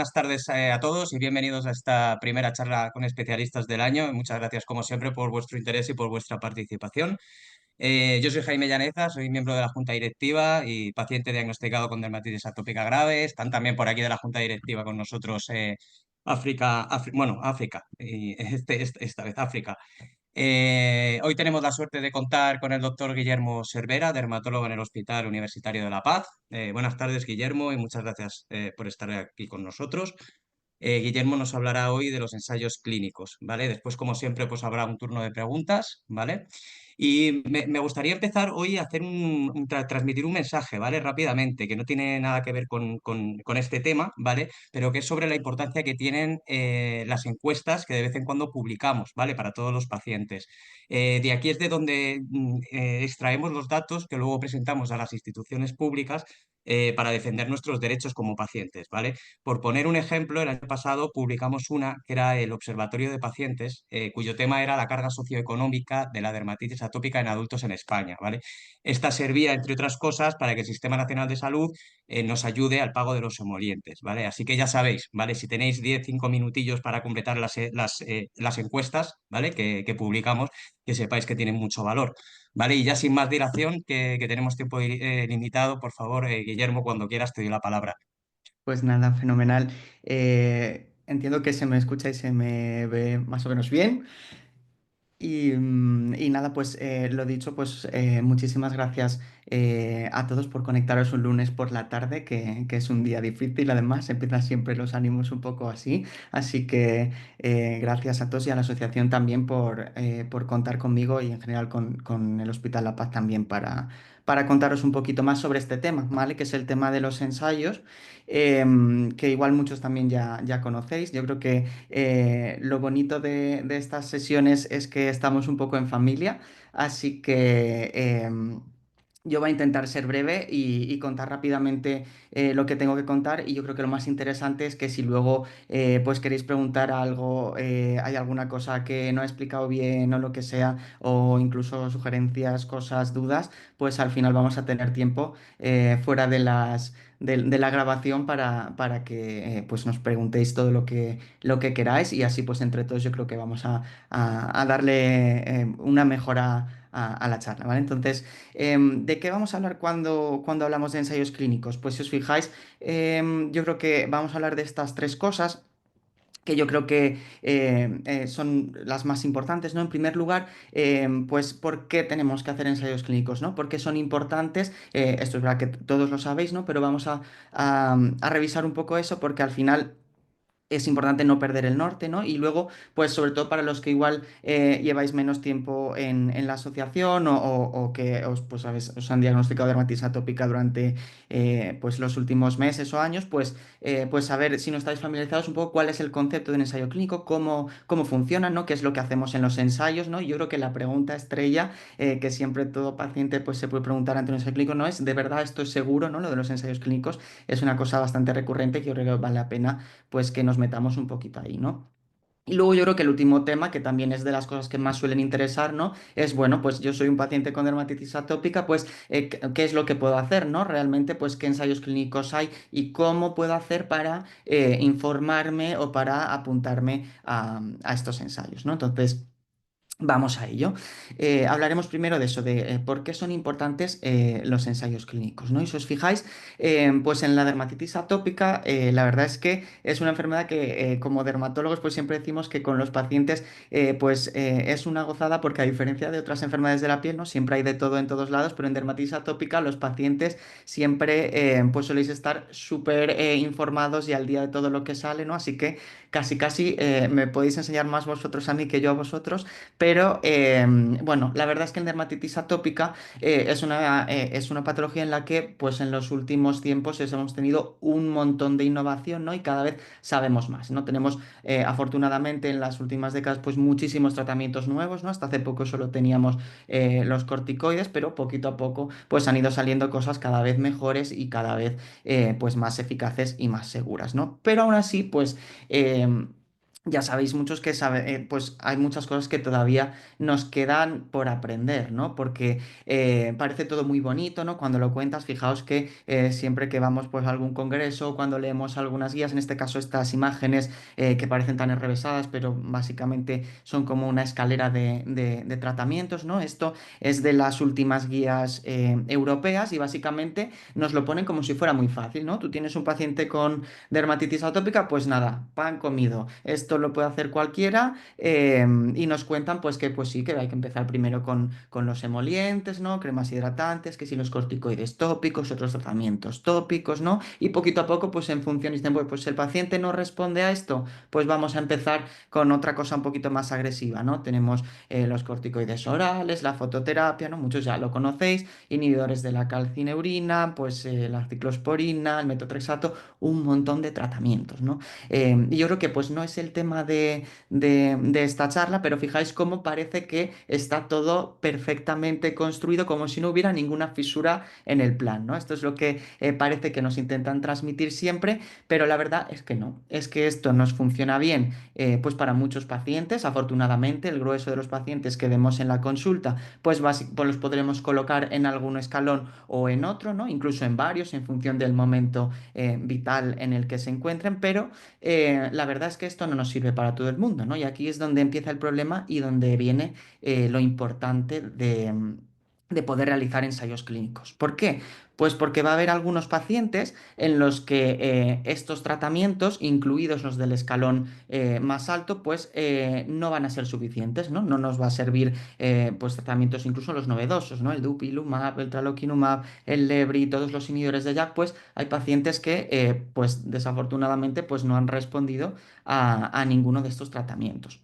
Buenas tardes a todos y bienvenidos a esta primera charla con especialistas del año. Muchas gracias, como siempre, por vuestro interés y por vuestra participación. Yo soy Jaime Llaneza, soy miembro de la Junta Directiva y paciente diagnosticado con dermatitis atópica grave. Están también por aquí de la Junta Directiva con nosotros África, y esta vez África. Hoy tenemos la suerte de contar con el doctor Guillermo Cervera, dermatólogo en el Hospital Universitario de La Paz. Buenas tardes, Guillermo, y muchas gracias por estar aquí con nosotros. Guillermo nos hablará hoy de los ensayos clínicos, ¿vale? Después, como siempre, pues habrá un turno de preguntas, ¿vale? Y me gustaría empezar hoy a hacer transmitir un mensaje, ¿vale? Rápidamente, que no tiene nada que ver con este tema, ¿vale? Pero que es sobre la importancia que tienen las encuestas que de vez en cuando publicamos, ¿vale? Para todos los pacientes. De aquí es de donde extraemos los datos que luego presentamos a las instituciones públicas para defender nuestros derechos como pacientes, ¿vale? Por poner un ejemplo, el año pasado publicamos una que era el Observatorio de Pacientes, cuyo tema era la carga socioeconómica de la dermatitis atópica en adultos en España, ¿vale? Esta servía, entre otras cosas, para que el Sistema Nacional de Salud nos ayude al pago de los emolientes, ¿vale? Así que ya sabéis, ¿vale? Si tenéis 5 minutillos para completar las encuestas, ¿vale? Que publicamos, que sepáis que tienen mucho valor. Vale, y ya sin más dilación, que tenemos tiempo limitado, por favor, Guillermo, cuando quieras te doy la palabra. Pues nada, fenomenal. Entiendo que se me escucha y se me ve más o menos bien. Y nada, pues lo dicho, pues muchísimas gracias a todos por conectaros un lunes por la tarde, que es un día difícil, además, empiezan siempre los ánimos un poco así. Así que gracias a todos y a la asociación también por contar conmigo y en general con el Hospital La Paz también para contaros un poquito más sobre este tema, ¿vale? Que es el tema de los ensayos, que igual muchos también ya conocéis. Yo creo que lo bonito de estas sesiones es que estamos un poco en familia, así que yo voy a intentar ser breve y contar rápidamente lo que tengo que contar, y yo creo que lo más interesante es que si luego pues queréis preguntar algo, hay alguna cosa que no he explicado bien o lo que sea, o incluso sugerencias, cosas, dudas, pues al final vamos a tener tiempo fuera de la grabación para que pues nos preguntéis todo lo que queráis, y así pues entre todos yo creo que vamos a darle una mejora a la charla, ¿vale? Entonces, ¿de qué vamos a hablar cuando hablamos de ensayos clínicos? Pues si os fijáis, yo creo que vamos a hablar de estas tres cosas que yo creo que son las más importantes, ¿no? En primer lugar, pues, ¿por qué tenemos que hacer ensayos clínicos, ¿no? ¿Por qué son importantes? Esto es verdad que todos lo sabéis, ¿no? Pero vamos a revisar un poco eso, porque al final es importante no perder el norte, ¿no? Y luego, pues sobre todo para los que igual lleváis menos tiempo en la asociación, o que pues, os han diagnosticado dermatitis atópica durante pues los últimos meses o años, pues saber, si no estáis familiarizados, un poco cuál es el concepto de un ensayo clínico, cómo funciona, ¿no? ¿Qué es lo que hacemos en los ensayos, ¿no? Y yo creo que la pregunta estrella que siempre todo paciente pues, se puede preguntar ante un ensayo clínico, ¿no? Es, ¿de verdad esto es seguro, ¿no? Lo de los ensayos clínicos es una cosa bastante recurrente que yo creo que vale la pena pues que nos metamos un poquito ahí, ¿no? Y luego yo creo que el último tema, que también es de las cosas que más suelen interesar, ¿no? Es, bueno, pues yo soy un paciente con dermatitis atópica, pues, ¿qué es lo que puedo hacer, ¿no? Realmente, pues, ¿qué ensayos clínicos hay y cómo puedo hacer para informarme o para apuntarme a estos ensayos, ¿no? Entonces, vamos a ello. Hablaremos primero de eso, de por qué son importantes los ensayos clínicos, ¿no? Y si os fijáis, pues en la dermatitis atópica, la verdad es que es una enfermedad que como dermatólogos pues siempre decimos que con los pacientes es una gozada, porque a diferencia de otras enfermedades de la piel, ¿no? Siempre hay de todo en todos lados, pero en dermatitis atópica los pacientes siempre pues soléis estar súper informados y al día de todo lo que sale, ¿no? Así que casi me podéis enseñar más vosotros a mí que yo a vosotros, pero bueno, la verdad es que en dermatitis atópica es una patología en la que pues en los últimos tiempos hemos tenido un montón de innovación, ¿no? Y cada vez sabemos más, ¿no? Tenemos afortunadamente en las últimas décadas pues muchísimos tratamientos nuevos, ¿no? Hasta hace poco solo teníamos los corticoides, pero poquito a poco pues han ido saliendo cosas cada vez mejores y cada vez pues más eficaces y más seguras, ¿no? Pero aún así pues... ya sabéis muchos que pues hay muchas cosas que todavía nos quedan por aprender, ¿no? Porque parece todo muy bonito, ¿no? Cuando lo cuentas, fijaos que siempre que vamos pues a algún congreso, cuando leemos algunas guías, en este caso estas imágenes que parecen tan enrevesadas, pero básicamente son como una escalera de tratamientos, ¿no? Esto es de las últimas guías europeas y básicamente nos lo ponen como si fuera muy fácil, ¿no? Tú tienes un paciente con dermatitis atópica, pues nada, pan comido. Esto lo puede hacer cualquiera y nos cuentan pues que pues sí, que hay que empezar primero con los emolientes, ¿no? Cremas hidratantes, que si los corticoides tópicos, otros tratamientos tópicos, ¿no? Y poquito a poco pues en función, dicen, pues el paciente no responde a esto, pues vamos a empezar con otra cosa un poquito más agresiva, ¿no? Tenemos los corticoides orales, la fototerapia, ¿no? Muchos ya lo conocéis, inhibidores de la calcineurina, pues la ciclosporina, el metotrexato, un montón de tratamientos, ¿no? Y yo creo que pues no es el tema de esta charla, pero fijáis cómo parece que está todo perfectamente construido, como si no hubiera ninguna fisura en el plan, ¿no? Esto es lo que parece que nos intentan transmitir siempre, pero la verdad es que no, es que esto nos funciona bien, pues para muchos pacientes, afortunadamente, el grueso de los pacientes que vemos en la consulta, pues, pues los podremos colocar en algún escalón o en otro, ¿no? Incluso en varios, en función del momento vital en el que se encuentren, pero la verdad es que esto no nos sirve para todo el mundo, ¿no? Y aquí es donde empieza el problema y donde viene lo importante de poder realizar ensayos clínicos. ¿Por qué? Pues porque va a haber algunos pacientes en los que estos tratamientos, incluidos los del escalón más alto, pues no van a ser suficientes, ¿no? No nos va a servir pues tratamientos incluso los novedosos, ¿no? El dupilumab, el tralokinumab, el lebri, todos los inhibidores de JAK, pues hay pacientes que pues desafortunadamente pues no han respondido a ninguno de estos tratamientos.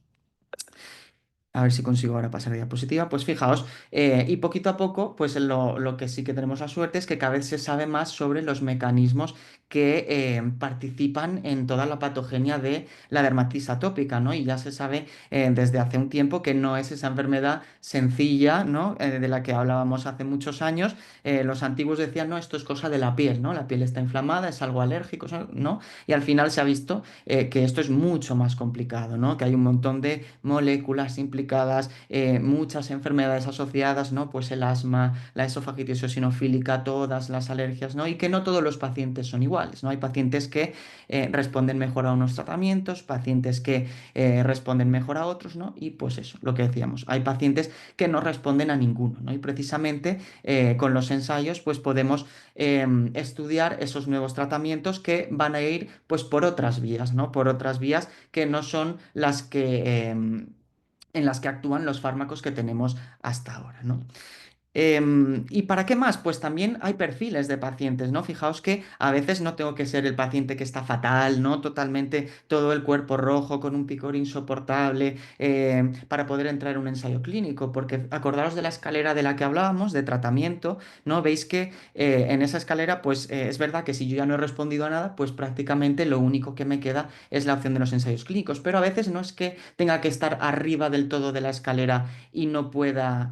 A ver si consigo ahora pasar a diapositiva. Pues fijaos, y poquito a poco, pues lo que sí que tenemos la suerte es que cada vez se sabe más sobre los mecanismos que participan en toda la patogenia de la dermatitis atópica, ¿no? Y ya se sabe desde hace un tiempo que no es esa enfermedad sencilla, ¿no? De la que hablábamos hace muchos años. Los antiguos decían, no, esto es cosa de la piel, ¿no? La piel está inflamada, es algo alérgico, ¿no? Y al final se ha visto que esto es mucho más complicado, ¿no? Que hay un montón de moléculas implicadas, muchas enfermedades asociadas, ¿no? Pues el asma, la esofagitis eosinofílica, todas las alergias, ¿no? Y que no todos los pacientes son iguales, ¿no? Hay pacientes que responden mejor a unos tratamientos, pacientes que responden mejor a otros, ¿no? Y pues eso, lo que decíamos, hay pacientes que no responden a ninguno, ¿no? Y precisamente con los ensayos, pues podemos estudiar esos nuevos tratamientos que van a ir pues por otras vías, ¿no? Por otras vías que no son las que en las que actúan los fármacos que tenemos hasta ahora, ¿no? ¿Y para qué más? Pues también hay perfiles de pacientes, ¿no? Fijaos que a veces no tengo que ser el paciente que está fatal, ¿no? Totalmente todo el cuerpo rojo con un picor insoportable para poder entrar en un ensayo clínico, porque acordaros de la escalera de la que hablábamos, de tratamiento, ¿no? Veis que en esa escalera, pues es verdad que si yo ya no he respondido a nada, pues prácticamente lo único que me queda es la opción de los ensayos clínicos, pero a veces no es que tenga que estar arriba del todo de la escalera y no pueda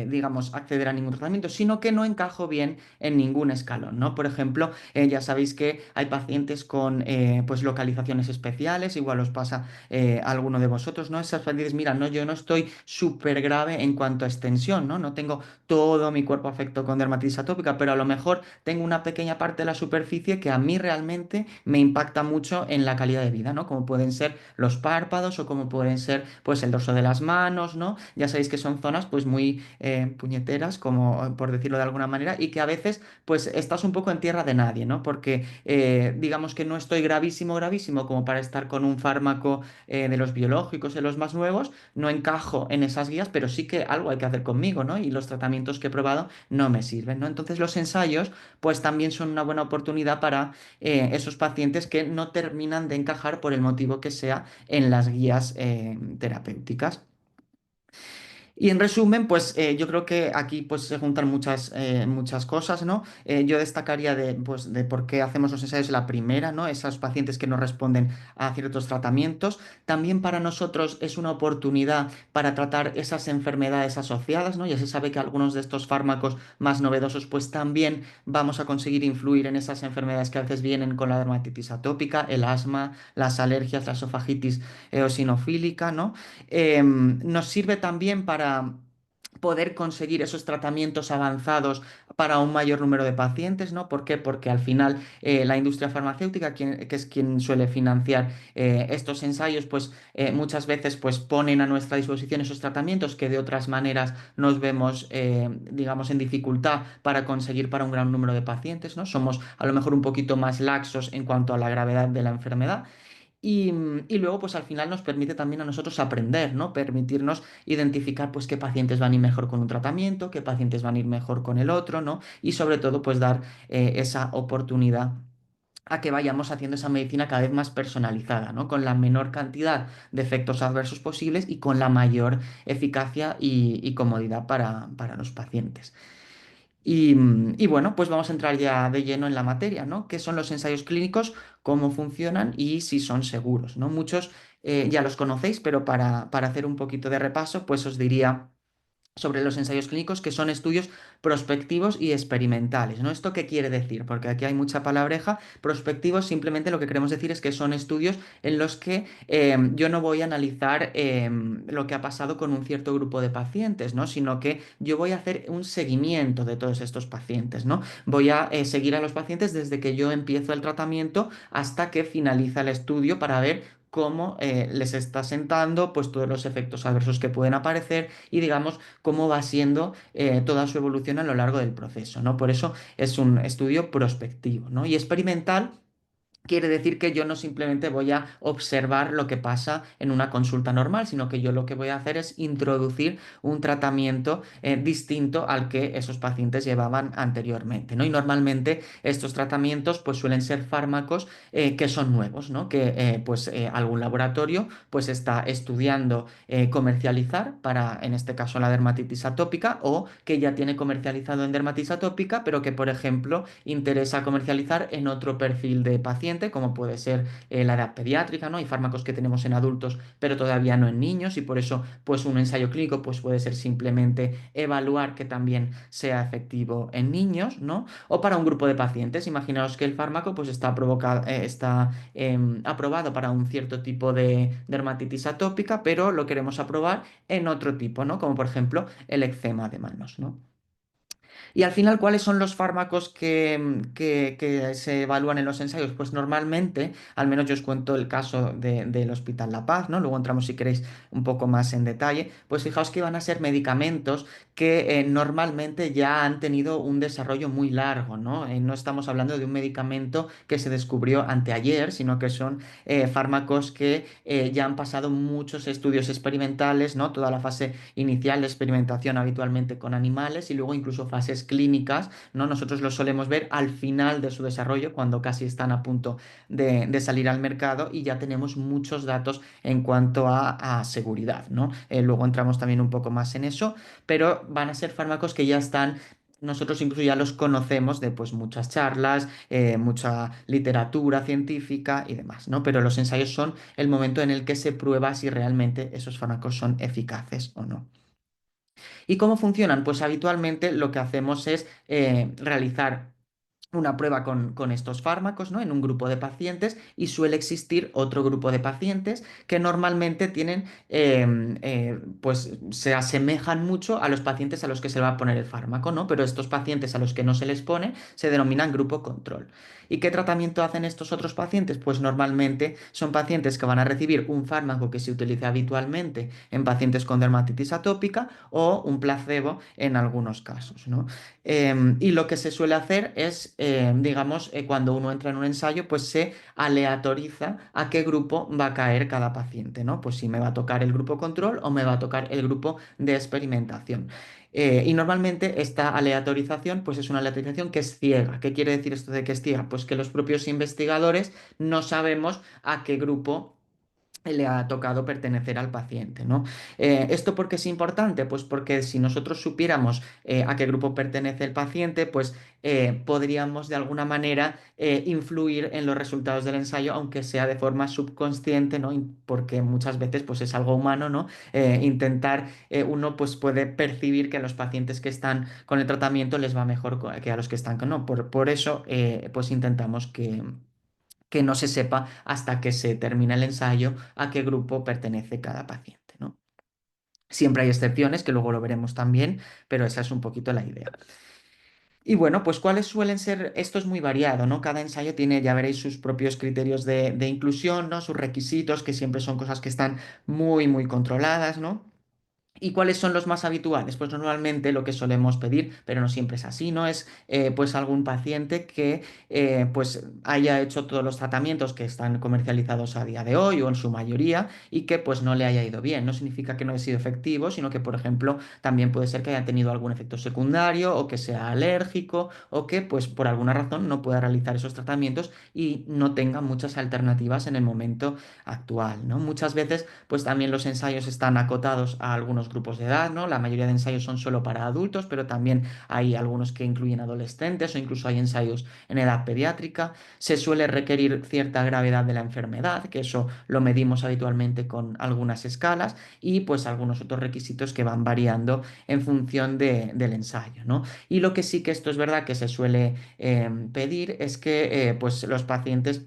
digamos, acceder a ningún tratamiento, sino que no encajo bien en ningún escalón, ¿no? Por ejemplo, ya sabéis que hay pacientes con, pues, localizaciones especiales, igual os pasa a alguno de vosotros, ¿no? Esas pacientes, mira, no, yo no estoy súper grave en cuanto a extensión, ¿no? No tengo todo mi cuerpo afecto con dermatitis atópica, pero a lo mejor tengo una pequeña parte de la superficie que a mí realmente me impacta mucho en la calidad de vida, ¿no? Como pueden ser los párpados o como pueden ser, pues, el dorso de las manos, ¿no? Ya sabéis que son zonas, pues, muy puñeteras, como por decirlo de alguna manera, y que a veces pues estás un poco en tierra de nadie, ¿no? Porque digamos que no estoy gravísimo, gravísimo como para estar con un fármaco de los biológicos, de los más nuevos, no encajo en esas guías, pero sí que algo hay que hacer conmigo, ¿no? Y los tratamientos que he probado no me sirven, ¿no? Entonces los ensayos pues también son una buena oportunidad para esos pacientes que no terminan de encajar por el motivo que sea en las guías terapéuticas. Y en resumen, pues yo creo que aquí pues se juntan muchas cosas, ¿no? Yo destacaría pues, de por qué hacemos los ensayos la primera, ¿no? Esos pacientes que no responden a ciertos tratamientos. También para nosotros es una oportunidad para tratar esas enfermedades asociadas, ¿no? Ya se sabe que algunos de estos fármacos más novedosos pues también vamos a conseguir influir en esas enfermedades que a veces vienen con la dermatitis atópica, el asma, las alergias, la esofagitis eosinofílica, ¿no? Nos sirve también para poder conseguir esos tratamientos avanzados para un mayor número de pacientes, ¿no? ¿Por qué? Porque al final la industria farmacéutica, que es quien suele financiar estos ensayos, pues muchas veces pues ponen a nuestra disposición esos tratamientos que de otras maneras nos vemos, digamos, en dificultad para conseguir para un gran número de pacientes, ¿no? Somos a lo mejor un poquito más laxos en cuanto a la gravedad de la enfermedad. Y luego, pues al final nos permite también a nosotros aprender, ¿no? Permitirnos identificar, pues, qué pacientes van a ir mejor con un tratamiento, qué pacientes van a ir mejor con el otro, ¿no? Y sobre todo, pues, dar esa oportunidad a que vayamos haciendo esa medicina cada vez más personalizada, ¿no? Con la menor cantidad de efectos adversos posibles y con la mayor eficacia y comodidad para los pacientes. Y bueno, pues vamos a entrar ya de lleno en la materia, ¿no? ¿Qué son los ensayos clínicos? ¿Cómo funcionan? Y si son seguros, ¿no? Muchos ya los conocéis, pero para hacer un poquito de repaso, pues os diría sobre los ensayos clínicos, que son estudios prospectivos y experimentales, ¿no? ¿Esto qué quiere decir? Porque aquí hay mucha palabreja. Prospectivos simplemente lo que queremos decir es que son estudios en los que yo no voy a analizar lo que ha pasado con un cierto grupo de pacientes, ¿no? Sino que yo voy a hacer un seguimiento de todos estos pacientes, ¿no? Voy a seguir a los pacientes desde que yo empiezo el tratamiento hasta que finaliza el estudio para ver cómo les está sentando, pues todos los efectos adversos que pueden aparecer y digamos cómo va siendo toda su evolución a lo largo del proceso, ¿no? Por eso es un estudio prospectivo, ¿no? Y experimental quiere decir que yo no simplemente voy a observar lo que pasa en una consulta normal, sino que yo lo que voy a hacer es introducir un tratamiento distinto al que esos pacientes llevaban anteriormente, ¿no? Y normalmente estos tratamientos pues suelen ser fármacos que son nuevos, ¿no? Que algún laboratorio pues está estudiando comercializar para, en este caso, la dermatitis atópica o que ya tiene comercializado en dermatitis atópica, pero que, por ejemplo, interesa comercializar en otro perfil de paciente, como puede ser la edad pediátrica, ¿no? Hay fármacos que tenemos en adultos, pero todavía no en niños, y por eso, pues, un ensayo clínico pues, puede ser simplemente evaluar que también sea efectivo en niños, ¿no? O para un grupo de pacientes. Imaginaos que el fármaco pues, está aprobado para un cierto tipo de dermatitis atópica, pero lo queremos aprobar en otro tipo, ¿no? Como por ejemplo el eczema de manos, ¿no? Y al final, ¿cuáles son los fármacos que se evalúan en los ensayos? Pues normalmente, al menos yo os cuento el caso del Hospital La Paz, ¿no? Luego entramos, si queréis, un poco más en detalle. Pues fijaos que van a ser medicamentos que normalmente ya han tenido un desarrollo muy largo, ¿no? No estamos hablando de un medicamento que se descubrió anteayer, sino que son fármacos que ya han pasado muchos estudios experimentales, ¿no? Toda la fase inicial de experimentación habitualmente con animales y luego incluso fases clínicas, ¿no? Nosotros los solemos ver al final de su desarrollo, cuando casi están a punto de salir al mercado y ya tenemos muchos datos en cuanto a seguridad, ¿no? Luego entramos también un poco más en eso, pero van a ser fármacos que ya están. Nosotros incluso ya los conocemos de pues muchas charlas, mucha literatura científica y demás, ¿no? Pero los ensayos son el momento en el que se prueba si realmente esos fármacos son eficaces o no. ¿Y cómo funcionan? Pues habitualmente lo que hacemos es realizar una prueba con estos fármacos, ¿no? En un grupo de pacientes y suele existir otro grupo de pacientes que normalmente tienen, pues se asemejan mucho a los pacientes a los que se va a poner el fármaco, ¿no? Pero estos pacientes a los que no se les pone se denominan grupo control. ¿Y qué tratamiento hacen estos otros pacientes? Pues normalmente son pacientes que van a recibir un fármaco que se utiliza habitualmente en pacientes con dermatitis atópica o un placebo en algunos casos, ¿no? Y lo que se suele hacer es, digamos, cuando uno entra en un ensayo, pues se aleatoriza a qué grupo va a caer cada paciente, ¿no? Pues si me va a tocar el grupo control o me va a tocar el grupo de experimentación. Y normalmente esta aleatorización, pues es una aleatorización que es ciega. ¿Qué quiere decir esto de que es ciega? Pues que los propios investigadores no sabemos a qué grupo le ha tocado pertenecer al paciente, ¿no? ¿Esto por qué es importante? Pues porque si nosotros supiéramos a qué grupo pertenece el paciente, pues podríamos de alguna manera influir en los resultados del ensayo, aunque sea de forma subconsciente, ¿no? Porque muchas veces pues es algo humano, ¿no? Intentar, uno pues puede percibir que a los pacientes que están con el tratamiento les va mejor que a los que están con no. Por eso, pues intentamos que no se sepa hasta que se termina el ensayo a qué grupo pertenece cada paciente, ¿no? Siempre hay excepciones, que luego lo veremos también, pero esa es un poquito la idea. Y bueno, pues cuáles suelen ser, esto es muy variado, ¿no? Cada ensayo tiene, ya veréis, sus propios criterios de inclusión, ¿no? Sus requisitos, que siempre son cosas que están muy, muy controladas, ¿no? ¿Y cuáles son los más habituales? Pues normalmente lo que solemos pedir, pero no siempre es así, ¿no? Es pues algún paciente que pues haya hecho todos los tratamientos que están comercializados a día de hoy o en su mayoría y que pues no le haya ido bien. No significa que no haya sido efectivo, sino que, por ejemplo, también puede ser que haya tenido algún efecto secundario o que sea alérgico o que pues por alguna razón no pueda realizar esos tratamientos y no tenga muchas alternativas en el momento actual, ¿no? Muchas veces pues también los ensayos están acotados a algunos grupos de edad, ¿no? La mayoría de ensayos son solo para adultos, pero también hay algunos que incluyen adolescentes o incluso hay ensayos en edad pediátrica. Se suele requerir cierta gravedad de la enfermedad, que eso lo medimos habitualmente con algunas escalas y pues algunos otros requisitos que van variando en función del ensayo, ¿no? Y lo que sí que esto es verdad que se suele pedir es que pues los pacientes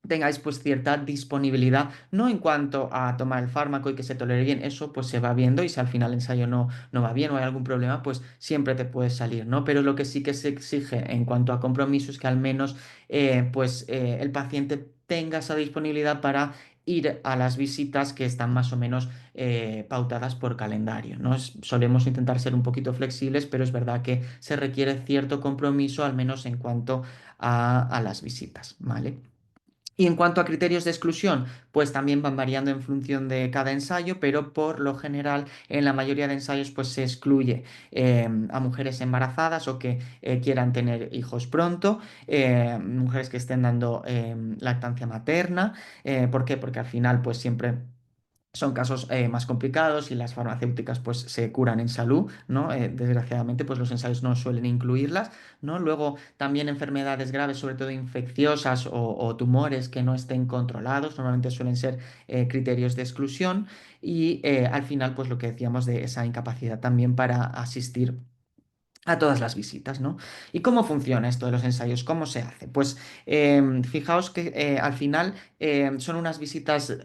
tengáis pues cierta disponibilidad, no en cuanto a tomar el fármaco y que se tolere bien, eso pues se va viendo y si al final el ensayo no va bien o hay algún problema, pues siempre te puede salir, ¿no? Pero lo que sí que se exige en cuanto a compromiso es que al menos el paciente tenga esa disponibilidad para ir a las visitas que están más o menos pautadas por calendario, ¿no? Solemos intentar ser un poquito flexibles, pero es verdad que se requiere cierto compromiso, al menos en cuanto a las visitas, ¿vale? Y en cuanto a criterios de exclusión, pues también van variando en función de cada ensayo, pero por lo general en la mayoría de ensayos pues se excluye a mujeres embarazadas o que quieran tener hijos pronto, mujeres que estén dando lactancia materna. ¿Por qué? Porque al final pues siempre son casos más complicados y las farmacéuticas pues se curan en salud, ¿no? Desgraciadamente pues los ensayos no suelen incluirlas, ¿no? Luego también enfermedades graves, sobre todo infecciosas o tumores que no estén controlados, normalmente suelen ser criterios de exclusión y al final pues lo que decíamos de esa incapacidad también para asistir a todas las visitas, ¿no? ¿Y cómo funciona esto de los ensayos? ¿Cómo se hace? Pues fijaos que al final son unas visitas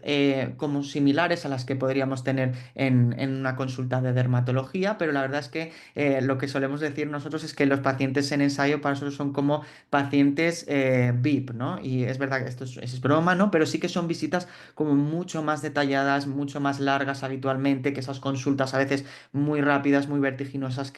como similares a las que podríamos tener en una consulta de dermatología, pero la verdad es que lo que solemos decir nosotros es que los pacientes en ensayo para nosotros son como pacientes VIP, ¿no? Y es verdad que esto es broma, ¿no? Pero sí que son visitas como mucho más detalladas, mucho más largas habitualmente, que esas consultas a veces muy rápidas, muy vertiginosas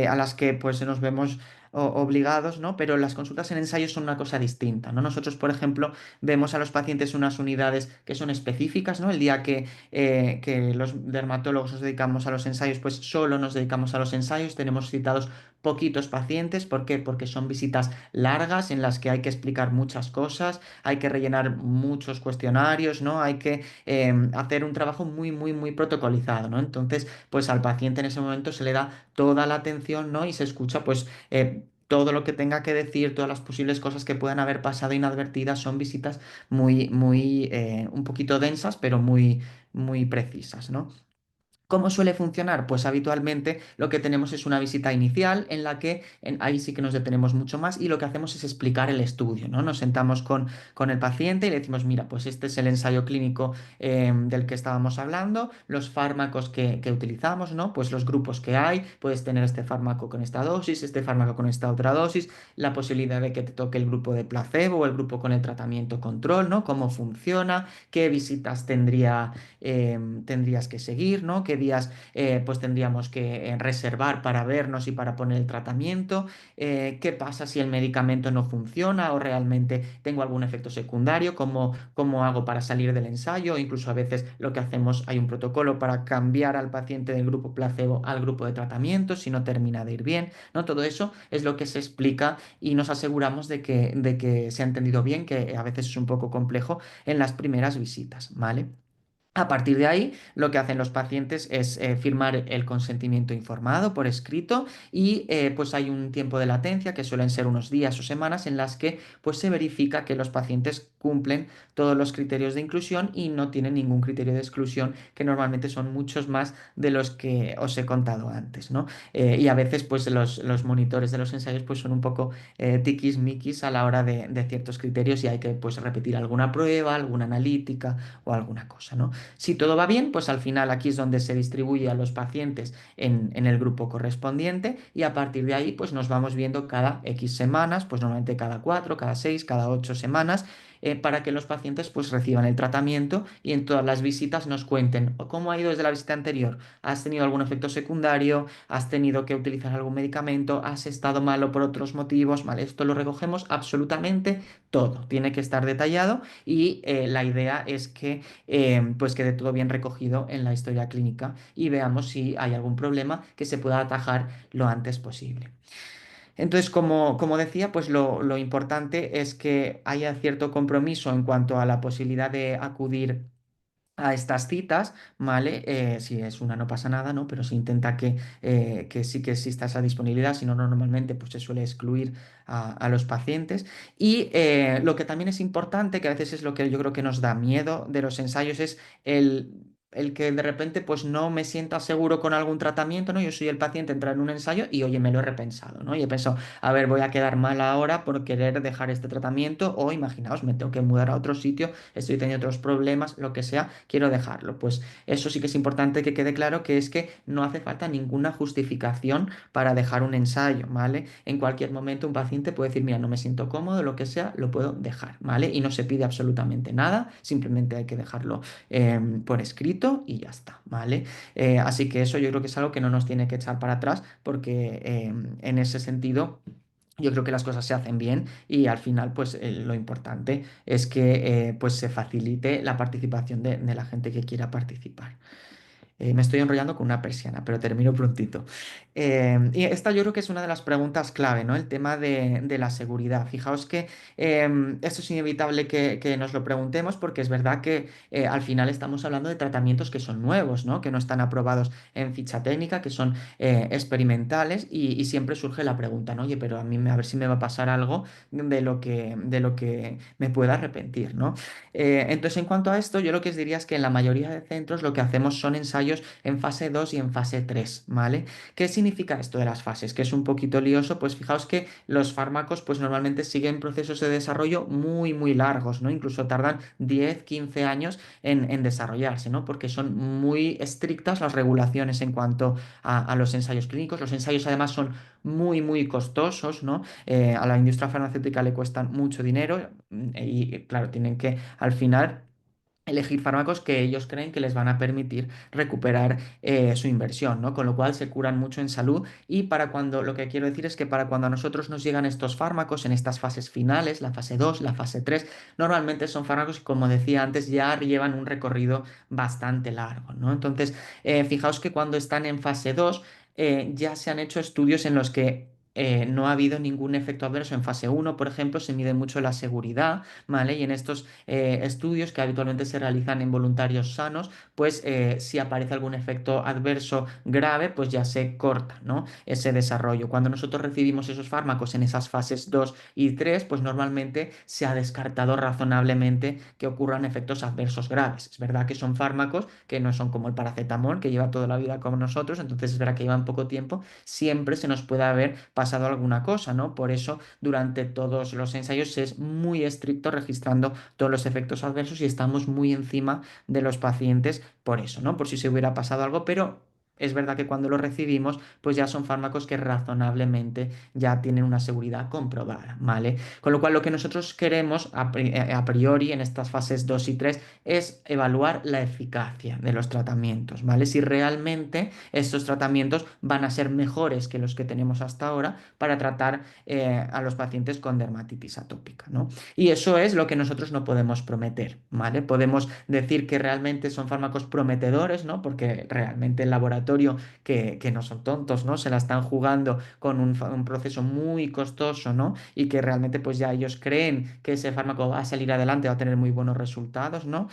a las que pues nos vemos obligados, ¿no? Pero las consultas en ensayos son una cosa distinta, ¿no? Nosotros, por ejemplo, vemos a los pacientes unas unidades que son específicas, ¿no? El día que los dermatólogos nos dedicamos a los ensayos, pues solo nos dedicamos a los ensayos, tenemos citados poquitos pacientes, ¿por qué? Porque son visitas largas en las que hay que explicar muchas cosas, hay que rellenar muchos cuestionarios, ¿no? Hay que hacer un trabajo muy, muy, muy protocolizado, ¿no? Entonces, pues al paciente en ese momento se le da toda la atención, ¿no? Y se escucha, pues, todo lo que tenga que decir, todas las posibles cosas que puedan haber pasado inadvertidas, son visitas muy, muy, un poquito densas, pero muy, muy precisas, ¿no? ¿Cómo suele funcionar? Pues habitualmente lo que tenemos es una visita inicial en la que ahí sí que nos detenemos mucho más y lo que hacemos es explicar el estudio, ¿no? Nos sentamos con el paciente y le decimos, mira, pues este es el ensayo clínico del que estábamos hablando, los fármacos que utilizamos, ¿no? Pues los grupos que hay, puedes tener este fármaco con esta dosis, este fármaco con esta otra dosis, la posibilidad de que te toque el grupo de placebo o el grupo con el tratamiento control, ¿no? Cómo funciona, qué visitas tendrías que seguir, ¿no? ¿Qué días pues tendríamos que reservar para vernos y para poner el tratamiento, qué pasa si el medicamento no funciona o realmente tengo algún efecto secundario, cómo hago para salir del ensayo, incluso a veces lo que hacemos, hay un protocolo para cambiar al paciente del grupo placebo al grupo de tratamiento si no termina de ir bien, ¿no? Todo eso es lo que se explica y nos aseguramos de que se ha entendido bien, que a veces es un poco complejo en las primeras visitas, ¿vale? A partir de ahí, lo que hacen los pacientes es firmar el consentimiento informado por escrito y pues hay un tiempo de latencia que suelen ser unos días o semanas en las que pues se verifica que los pacientes cumplen todos los criterios de inclusión y no tienen ningún criterio de exclusión, que normalmente son muchos más de los que os he contado antes, ¿no? Y a veces pues los monitores de los ensayos pues son un poco tiquismiquis a la hora de ciertos criterios y hay que pues repetir alguna prueba, alguna analítica o alguna cosa, ¿no? Si todo va bien, pues al final aquí es donde se distribuye a los pacientes en el grupo correspondiente y a partir de ahí pues nos vamos viendo cada X semanas, pues normalmente cada 4, cada 6, cada 8 semanas, para que los pacientes pues reciban el tratamiento y en todas las visitas nos cuenten cómo ha ido desde la visita anterior, has tenido algún efecto secundario, has tenido que utilizar algún medicamento, has estado malo por otros motivos, ¿vale? Esto lo recogemos absolutamente todo, tiene que estar detallado y la idea es que pues quede todo bien recogido en la historia clínica y veamos si hay algún problema que se pueda atajar lo antes posible. Entonces, como decía, pues lo importante es que haya cierto compromiso en cuanto a la posibilidad de acudir a estas citas, ¿vale? Si es una no pasa nada, ¿no? Pero se intenta que sí que exista esa disponibilidad, si no, normalmente pues se suele excluir a los pacientes. Y lo que también es importante, que a veces es lo que yo creo que nos da miedo de los ensayos, es el que de repente pues no me sienta seguro con algún tratamiento, ¿no? Yo soy el paciente, entrar en un ensayo y oye, me lo he repensado, ¿no? Y he pensado, a ver, voy a quedar mal ahora por querer dejar este tratamiento o imaginaos, me tengo que mudar a otro sitio, estoy teniendo otros problemas, lo que sea, quiero dejarlo. Pues eso sí que es importante que quede claro que es que no hace falta ninguna justificación para dejar un ensayo, ¿vale? En cualquier momento un paciente puede decir, mira, no me siento cómodo, lo que sea, lo puedo dejar, ¿vale? Y no se pide absolutamente nada, simplemente hay que dejarlo por escrito y ya está, ¿vale? Así que eso yo creo que es algo que no nos tiene que echar para atrás porque en ese sentido... Yo creo que las cosas se hacen bien y al final, pues lo importante es que pues se facilite la participación de la gente que quiera participar. Me estoy enrollando con una persiana, pero termino prontito. Y esta yo creo que es una de las preguntas clave, ¿no? El tema de la seguridad. Fijaos que esto es inevitable que nos lo preguntemos porque es verdad que al final estamos hablando de tratamientos que son nuevos, ¿no? Que no están aprobados en ficha técnica, que son experimentales y siempre surge la pregunta, ¿no? Oye, pero a mí a ver si me va a pasar algo de lo que me pueda arrepentir, ¿no? Entonces, en cuanto a esto, yo lo que os diría es que en la mayoría de centros lo que hacemos son ensayos en fase 2 y en fase 3, ¿vale? ¿Qué significa esto de las fases? Que es un poquito lioso, pues fijaos que los fármacos pues normalmente siguen procesos de desarrollo muy, muy largos, ¿no? Incluso tardan 10, 15 años en desarrollarse, ¿no? Porque son muy estrictas las regulaciones en cuanto a los ensayos clínicos. Los ensayos además son muy, muy costosos, ¿no? A la industria farmacéutica le cuestan mucho dinero y, claro, tienen que al final elegir fármacos que ellos creen que les van a permitir recuperar su inversión, ¿no? Con lo cual se curan mucho en salud y para cuando, lo que quiero decir es que para cuando a nosotros nos llegan estos fármacos en estas fases finales, la fase 2, la fase 3, normalmente son fármacos que, como decía antes, ya llevan un recorrido bastante largo, ¿no? Entonces, fijaos que cuando están en fase 2, ya se han hecho estudios en los que no ha habido ningún efecto adverso. En fase 1, por ejemplo, se mide mucho la seguridad, ¿vale? Y en estos estudios que habitualmente se realizan en voluntarios sanos, pues si aparece algún efecto adverso grave, pues ya se corta, ¿no? Ese desarrollo. Cuando nosotros recibimos esos fármacos en esas fases 2 y 3, pues normalmente se ha descartado razonablemente que ocurran efectos adversos graves. Es verdad que son fármacos que no son como el paracetamol, que lleva toda la vida con nosotros, entonces es verdad que llevan poco tiempo, siempre se nos puede haber pasado alguna cosa, ¿no? Por eso durante todos los ensayos es muy estricto registrando todos los efectos adversos y estamos muy encima de los pacientes por eso, ¿no? Por si se hubiera pasado algo, pero es verdad que cuando los recibimos, pues ya son fármacos que razonablemente ya tienen una seguridad comprobada, ¿vale? Con lo cual lo que nosotros queremos a priori en estas fases 2 y 3 es evaluar la eficacia de los tratamientos, ¿vale? Si realmente estos tratamientos van a ser mejores que los que tenemos hasta ahora para tratar a los pacientes con dermatitis atópica, ¿no? Y eso es lo que nosotros no podemos prometer, ¿vale? Podemos decir que realmente son fármacos prometedores, ¿no? Porque realmente el laboratorio, que no son tontos, ¿no? Se la están jugando con un proceso muy costoso, ¿no? Y que realmente pues ya ellos creen que ese fármaco va a salir adelante, va a tener muy buenos resultados, ¿no?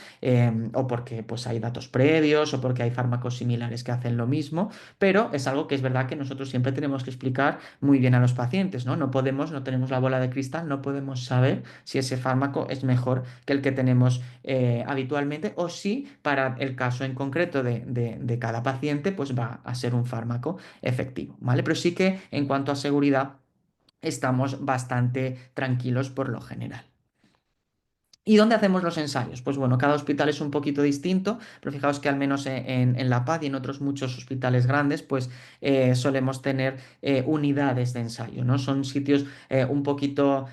O porque pues hay datos previos o porque hay fármacos similares que hacen lo mismo, pero es algo que es verdad que nosotros siempre tenemos que explicar muy bien a los pacientes, ¿no? No podemos, no tenemos la bola de cristal, no podemos saber si ese fármaco es mejor que el que tenemos habitualmente o si para el caso en concreto de cada paciente pues va a ser un fármaco efectivo, ¿vale? Pero sí que en cuanto a seguridad estamos bastante tranquilos por lo general. ¿Y dónde hacemos los ensayos? Pues bueno, cada hospital es un poquito distinto, pero fijaos que al menos en La Paz y en otros muchos hospitales grandes, pues solemos tener unidades de ensayo, ¿no? Son sitios un poquito,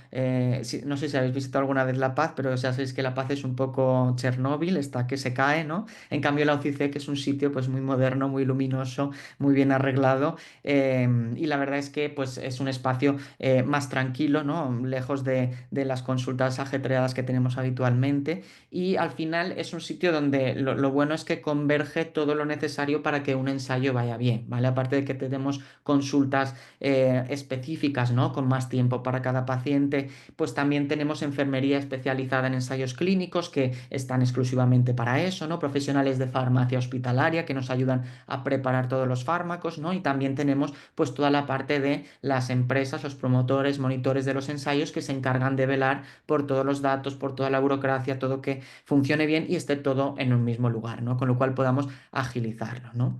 no sé si habéis visitado alguna vez La Paz, pero ya sabéis que La Paz es un poco Chernóbil, está que se cae, ¿no? En cambio la UCIC, que es un sitio pues muy moderno, muy luminoso, muy bien arreglado, y la verdad es que pues es un espacio más tranquilo, ¿no? Lejos de las consultas ajetreadas que tenemos habitualmente. Y al final es un sitio donde lo bueno es que converge todo lo necesario para que un ensayo vaya bien, ¿vale? Aparte de que tenemos consultas específicas, ¿no? Con más tiempo para cada paciente, pues también tenemos enfermería especializada en ensayos clínicos que están exclusivamente para eso, ¿no? Profesionales de farmacia hospitalaria que nos ayudan a preparar todos los fármacos, ¿no? Y también tenemos pues toda la parte de las empresas, los promotores, monitores de los ensayos que se encargan de velar por todos los datos, por toda la burocracia, todo que funcione bien y esté todo en un mismo lugar, ¿no? Con lo cual podamos agilizarlo, ¿no?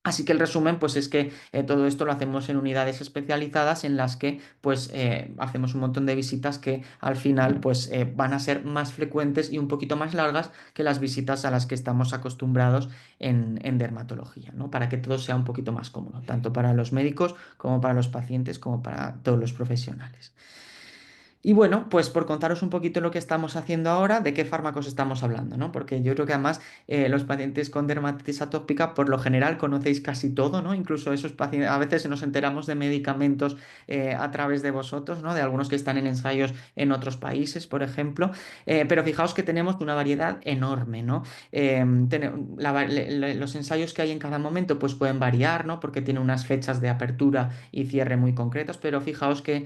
Así que el resumen, pues es que todo esto lo hacemos en unidades especializadas en las que, pues, hacemos un montón de visitas que al final, pues, van a ser más frecuentes y un poquito más largas que las visitas a las que estamos acostumbrados en dermatología, ¿no? Para que todo sea un poquito más cómodo, tanto para los médicos como para los pacientes, como para todos los profesionales. Y bueno, pues por contaros un poquito lo que estamos haciendo ahora, de qué fármacos estamos hablando, ¿no? Porque yo creo que además los pacientes con dermatitis atópica, por lo general, conocéis casi todo, ¿no? Incluso esos pacientes, a veces nos enteramos de medicamentos a través de vosotros, ¿no? De algunos que están en ensayos en otros países, por ejemplo. Pero fijaos que tenemos una variedad enorme, ¿no? Los ensayos que hay en cada momento, pues pueden variar, ¿no? Porque tienen unas fechas de apertura y cierre muy concretos, pero fijaos que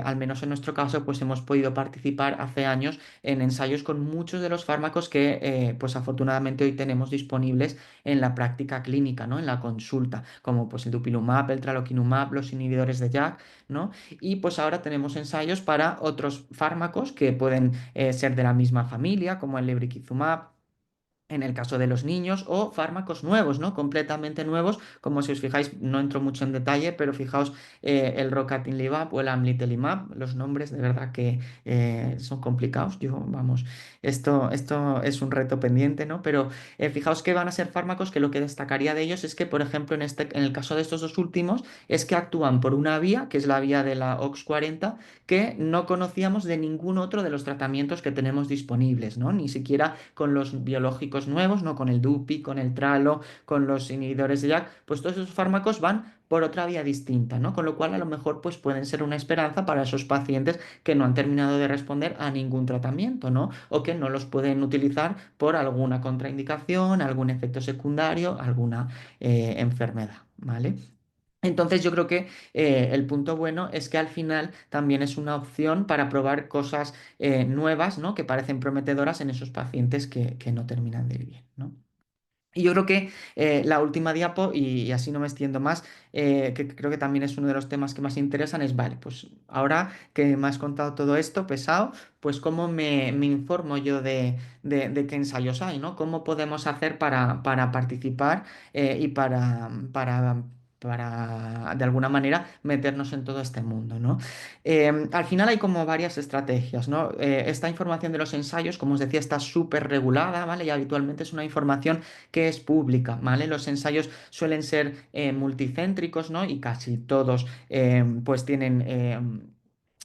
al menos en nuestro caso, pues hemos podido participar hace años en ensayos con muchos de los fármacos que, pues afortunadamente hoy tenemos disponibles en la práctica clínica, ¿no? En la consulta, como pues el dupilumab, el tralokinumab, los inhibidores de JAK, ¿no? Y pues ahora tenemos ensayos para otros fármacos que pueden ser de la misma familia, como el lebrikizumab, en el caso de los niños, o fármacos nuevos, ¿no? Completamente nuevos, como si os fijáis, no entro mucho en detalle, pero fijaos el rocatinlimab o el amlitelimab, los nombres de verdad que son complicados. Yo, vamos, esto es un reto pendiente, ¿no? Pero fijaos que van a ser fármacos que lo que destacaría de ellos es que, por ejemplo, en el caso de estos dos últimos, es que actúan por una vía, que es la vía de la OX40, que no conocíamos de ningún otro de los tratamientos que tenemos disponibles, ¿no? Ni siquiera con los biológicos nuevos, ¿no? Con el DUPI, con el Tralo, con los inhibidores de JAK, pues todos esos fármacos van por otra vía distinta, ¿no? Con lo cual a lo mejor pues pueden ser una esperanza para esos pacientes que no han terminado de responder a ningún tratamiento, ¿no? O que no los pueden utilizar por alguna contraindicación, algún efecto secundario, alguna enfermedad, ¿vale? Entonces yo creo que el punto bueno es que al final también es una opción para probar cosas nuevas, ¿no? Que parecen prometedoras en esos pacientes que no terminan de ir bien, ¿no? Y yo creo que la última diapo, y así no me extiendo más, que creo que también es uno de los temas que más interesan, es, vale, pues ahora que me has contado todo esto pesado, pues cómo me informo yo de qué ensayos hay, ¿no? ¿Cómo podemos hacer para participar y para de alguna manera meternos en todo este mundo, ¿no? Al final hay como varias estrategias, ¿no? Esta información de los ensayos, como os decía, está súper regulada, ¿vale? Y habitualmente es una información que es pública, ¿vale? Los ensayos suelen ser multicéntricos, ¿no? Y casi todos pues tienen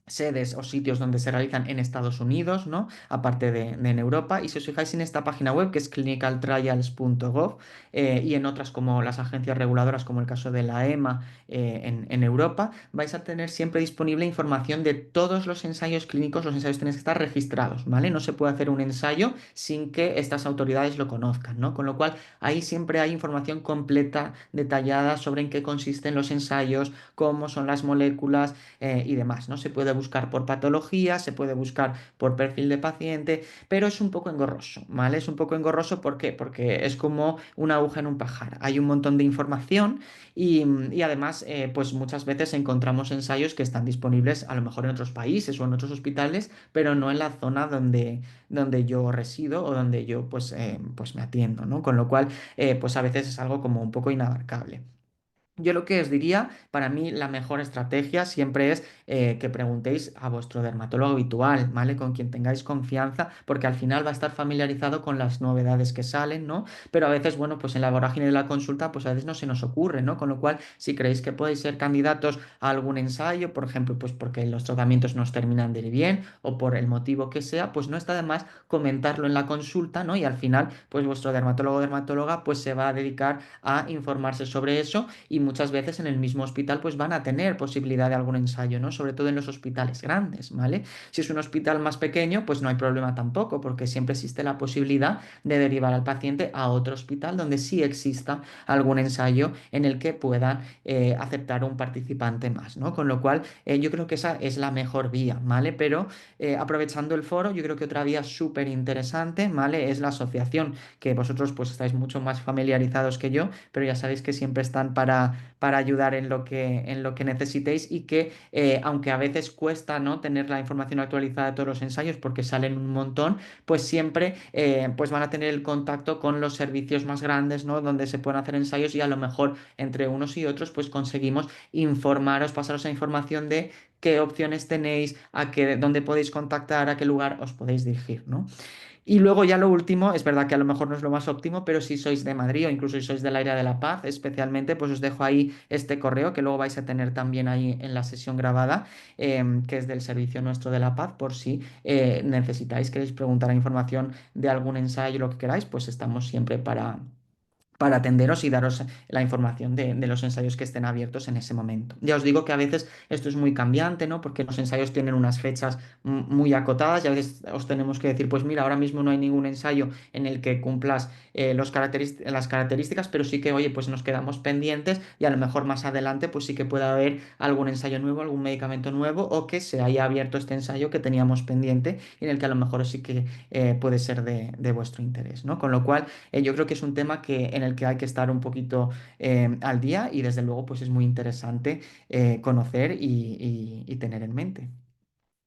sedes o sitios donde se realizan en Estados Unidos, ¿no? Aparte de en Europa. Y si os fijáis en esta página web, que es clinicaltrials.gov, y en otras como las agencias reguladoras, como el caso de la EMA en Europa, vais a tener siempre disponible información de todos los ensayos clínicos. Los ensayos tienen que estar registrados, ¿vale? No se puede hacer un ensayo sin que estas autoridades lo conozcan, ¿no? Con lo cual, ahí siempre hay información completa, detallada sobre en qué consisten los ensayos, cómo son las moléculas, y demás, ¿no? Se puede buscar por patología, se puede buscar por perfil de paciente, pero es un poco engorroso, ¿vale? Es un poco engorroso, ¿por qué? Porque es como una aguja en un pajar. Hay un montón de información y además, pues muchas veces encontramos ensayos que están disponibles a lo mejor en otros países o en otros hospitales, pero no en la zona donde yo resido o donde yo pues me atiendo, ¿no? Con lo cual, pues a veces es algo como un poco inabarcable. Yo lo que os diría, para mí la mejor estrategia siempre es que preguntéis a vuestro dermatólogo habitual, ¿vale? Con quien tengáis confianza, porque al final va a estar familiarizado con las novedades que salen, ¿no? Pero a veces, bueno, pues en la vorágine de la consulta, pues a veces no se nos ocurre, ¿no? Con lo cual, si creéis que podéis ser candidatos a algún ensayo, por ejemplo, pues porque los tratamientos nos terminan de ir bien o por el motivo que sea, pues no está de más comentarlo en la consulta, ¿no? Y al final, pues vuestro dermatólogo o dermatóloga, pues se va a dedicar a informarse sobre eso y muchas veces en el mismo hospital pues van a tener posibilidad de algún ensayo, ¿no? Sobre todo en los hospitales grandes, ¿vale? Si es un hospital más pequeño, pues no hay problema tampoco, porque siempre existe la posibilidad de derivar al paciente a otro hospital donde sí exista algún ensayo en el que puedan aceptar un participante más, ¿no? Con lo cual, yo creo que esa es la mejor vía, ¿vale? Pero aprovechando el foro, yo creo que otra vía súper interesante, ¿vale? Es la asociación, que vosotros pues estáis mucho más familiarizados que yo, pero ya sabéis que siempre están para ayudar en lo que necesitéis y que aunque a veces cuesta, ¿no? Tener la información actualizada de todos los ensayos porque salen un montón, pues siempre pues van a tener el contacto con los servicios más grandes, ¿no? Donde se pueden hacer ensayos y a lo mejor entre unos y otros pues conseguimos informaros, pasaros a información de qué opciones tenéis, dónde podéis contactar, a qué lugar os podéis dirigir, ¿no? Y luego ya lo último, es verdad que a lo mejor no es lo más óptimo, pero si sois de Madrid o incluso si sois del área de La Paz, especialmente, pues os dejo ahí este correo que luego vais a tener también ahí en la sesión grabada, que es del servicio nuestro de La Paz, por si necesitáis, queréis preguntar información de algún ensayo, lo que queráis, pues estamos siempre para atenderos y daros la información de los ensayos que estén abiertos en ese momento. Ya os digo que a veces esto es muy cambiante, ¿no? Porque los ensayos tienen unas fechas muy acotadas y a veces os tenemos que decir, pues mira, ahora mismo no hay ningún ensayo en el que cumplas las características, pero sí que, oye, pues nos quedamos pendientes y a lo mejor más adelante, pues sí que puede haber algún ensayo nuevo, algún medicamento nuevo o que se haya abierto este ensayo que teníamos pendiente y en el que a lo mejor sí que puede ser de vuestro interés, ¿no? Con lo cual, yo creo que es un tema en el que hay que estar un poquito al día y desde luego pues es muy interesante conocer y tener en mente.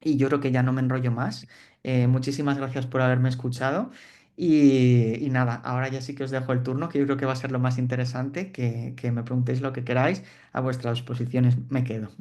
Y yo creo que ya no me enrollo más. Muchísimas gracias por haberme escuchado. Y nada, ahora ya sí que os dejo el turno, que yo creo que va a ser lo más interesante, que me preguntéis lo que queráis. A vuestras disposiciones me quedo.